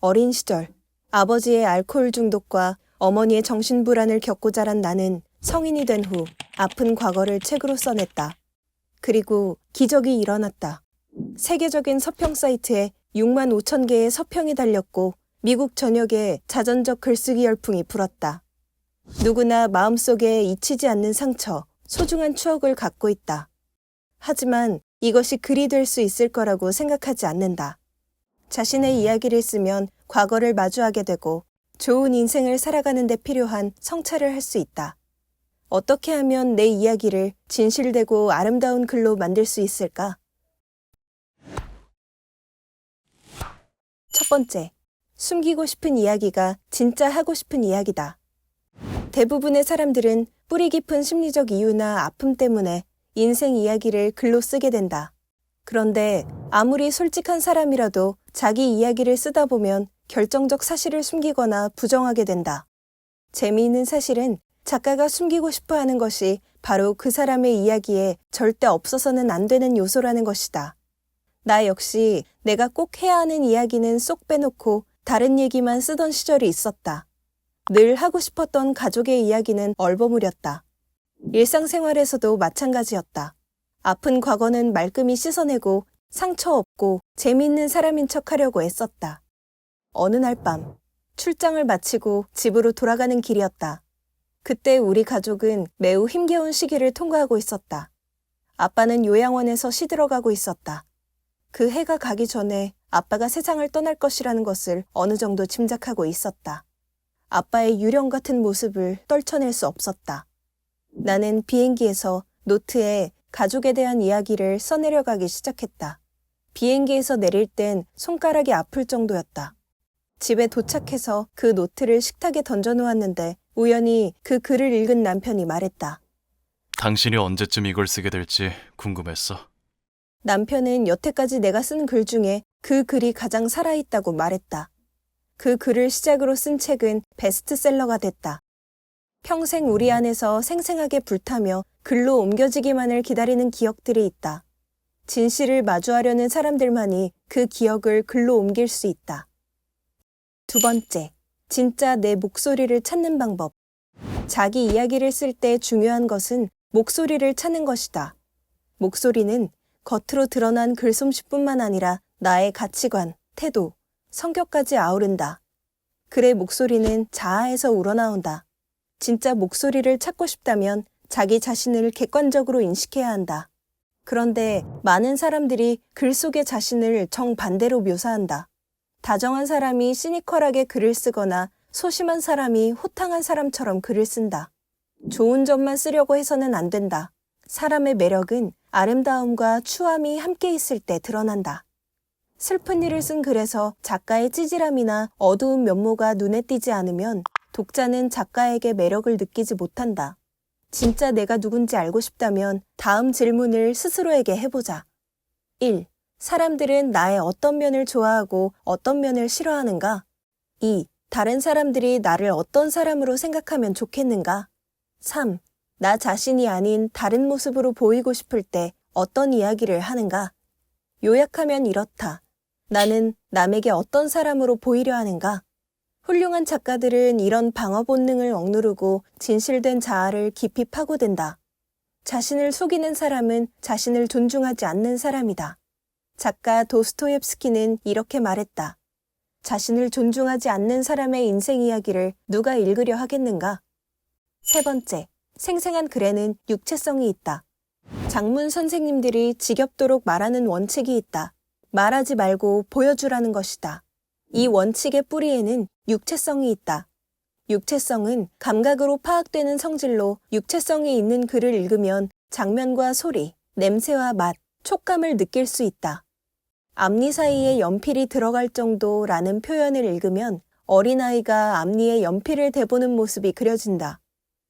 어린 시절, 아버지의 알코올 중독과 어머니의 정신불안을 겪고 자란 나는 성인이 된 후 아픈 과거를 책으로 써냈다. 그리고 기적이 일어났다. 세계적인 서평 사이트에 6만 5천 개의 서평이 달렸고 미국 전역에 자전적 글쓰기 열풍이 불었다. 누구나 마음속에 잊히지 않는 상처, 소중한 추억을 갖고 있다. 하지만 이것이 글이 될 수 있을 거라고 생각하지 않는다. 자신의 이야기를 쓰면 과거를 마주하게 되고 좋은 인생을 살아가는 데 필요한 성찰을 할 수 있다. 어떻게 하면 내 이야기를 진실되고 아름다운 글로 만들 수 있을까? 첫 번째, 숨기고 싶은 이야기가 진짜 하고 싶은 이야기다. 대부분의 사람들은 뿌리 깊은 심리적 이유나 아픔 때문에 인생 이야기를 글로 쓰게 된다. 그런데 아무리 솔직한 사람이라도 자기 이야기를 쓰다 보면 결정적 사실을 숨기거나 부정하게 된다. 재미있는 사실은 작가가 숨기고 싶어 하는 것이 바로 그 사람의 이야기에 절대 없어서는 안 되는 요소라는 것이다. 나 역시 내가 꼭 해야 하는 이야기는 쏙 빼놓고 다른 얘기만 쓰던 시절이 있었다. 늘 하고 싶었던 가족의 이야기는 얼버무렸다. 일상생활에서도 마찬가지였다. 아픈 과거는 말끔히 씻어내고 상처 없고 재미있는 사람인 척 하려고 애썼다. 어느 날 밤, 출장을 마치고 집으로 돌아가는 길이었다. 그때 우리 가족은 매우 힘겨운 시기를 통과하고 있었다. 아빠는 요양원에서 시들어가고 있었다. 그 해가 가기 전에 아빠가 세상을 떠날 것이라는 것을 어느 정도 짐작하고 있었다. 아빠의 유령 같은 모습을 떨쳐낼 수 없었다. 나는 비행기에서 노트에 가족에 대한 이야기를 써내려가기 시작했다. 비행기에서 내릴 땐 손가락이 아플 정도였다. 집에 도착해서 그 노트를 식탁에 던져놓았는데 우연히 그 글을 읽은 남편이 말했다. 당신이 언제쯤 이걸 쓰게 될지 궁금했어. 남편은 여태까지 내가 쓴 글 중에 그 글이 가장 살아있다고 말했다. 그 글을 시작으로 쓴 책은 베스트셀러가 됐다. 평생 우리 안에서 생생하게 불타며 글로 옮겨지기만을 기다리는 기억들이 있다. 진실을 마주하려는 사람들만이 그 기억을 글로 옮길 수 있다. 두 번째, 진짜 내 목소리를 찾는 방법. 자기 이야기를 쓸 때 중요한 것은 목소리를 찾는 것이다. 목소리는 겉으로 드러난 글솜씨뿐만 아니라 나의 가치관, 태도, 성격까지 아우른다. 글의 목소리는 자아에서 우러나온다. 진짜 목소리를 찾고 싶다면 자기 자신을 객관적으로 인식해야 한다. 그런데 많은 사람들이 글 속의 자신을 정반대로 묘사한다. 다정한 사람이 시니컬하게 글을 쓰거나 소심한 사람이 호탕한 사람처럼 글을 쓴다. 좋은 점만 쓰려고 해서는 안 된다. 사람의 매력은 아름다움과 추함이 함께 있을 때 드러난다. 슬픈 일을 쓴 글에서 작가의 찌질함이나 어두운 면모가 눈에 띄지 않으면 독자는 작가에게 매력을 느끼지 못한다. 진짜 내가 누군지 알고 싶다면 다음 질문을 스스로에게 해보자. 1. 사람들은 나의 어떤 면을 좋아하고 어떤 면을 싫어하는가? 2. 다른 사람들이 나를 어떤 사람으로 생각하면 좋겠는가? 3. 나 자신이 아닌 다른 모습으로 보이고 싶을 때 어떤 이야기를 하는가? 요약하면 이렇다. 나는 남에게 어떤 사람으로 보이려 하는가? 훌륭한 작가들은 이런 방어 본능을 억누르고 진실된 자아를 깊이 파고든다. 자신을 속이는 사람은 자신을 존중하지 않는 사람이다. 작가 도스토옙스키는 이렇게 말했다. 자신을 존중하지 않는 사람의 인생 이야기를 누가 읽으려 하겠는가? 세 번째, 생생한 글에는 육체성이 있다. 장문 선생님들이 지겹도록 말하는 원칙이 있다. 말하지 말고 보여주라는 것이다. 이 원칙의 뿌리에는 육체성이 있다. 육체성은 감각으로 파악되는 성질로 육체성이 있는 글을 읽으면 장면과 소리, 냄새와 맛, 촉감을 느낄 수 있다. 앞니 사이에 연필이 들어갈 정도라는 표현을 읽으면 어린아이가 앞니에 연필을 대보는 모습이 그려진다.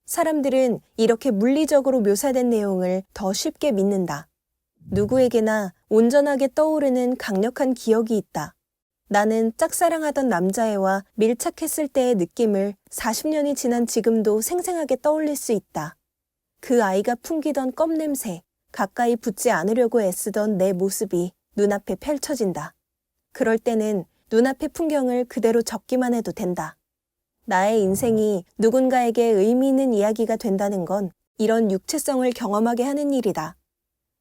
사람들은 이렇게 물리적으로 묘사된 내용을 더 쉽게 믿는다. 누구에게나 온전하게 떠오르는 강력한 기억이 있다. 나는 짝사랑하던 남자애와 밀착했을 때의 느낌을 40년이 지난 지금도 생생하게 떠올릴 수 있다. 그 아이가 풍기던 껌냄새, 가까이 붙지 않으려고 애쓰던 내 모습이 눈앞에 펼쳐진다. 그럴 때는 눈앞의 풍경을 그대로 적기만 해도 된다. 나의 인생이 누군가에게 의미 있는 이야기가 된다는 건 이런 육체성을 경험하게 하는 일이다.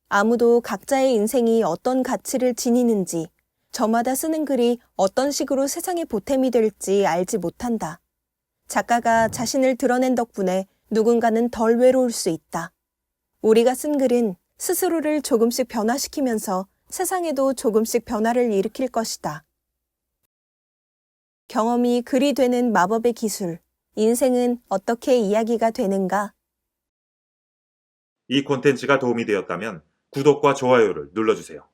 아무도 각자의 인생이 어떤 가치를 지니는지, 저마다 쓰는 글이 어떤 식으로 세상에 보탬이 될지 알지 못한다. 작가가 자신을 드러낸 덕분에 누군가는 덜 외로울 수 있다. 우리가 쓴 글은 스스로를 조금씩 변화시키면서 세상에도 조금씩 변화를 일으킬 것이다. 경험이 글이 되는 마법의 기술. 인생은 어떻게 이야기가 되는가? 이 콘텐츠가 도움이 되었다면 구독과 좋아요를 눌러주세요.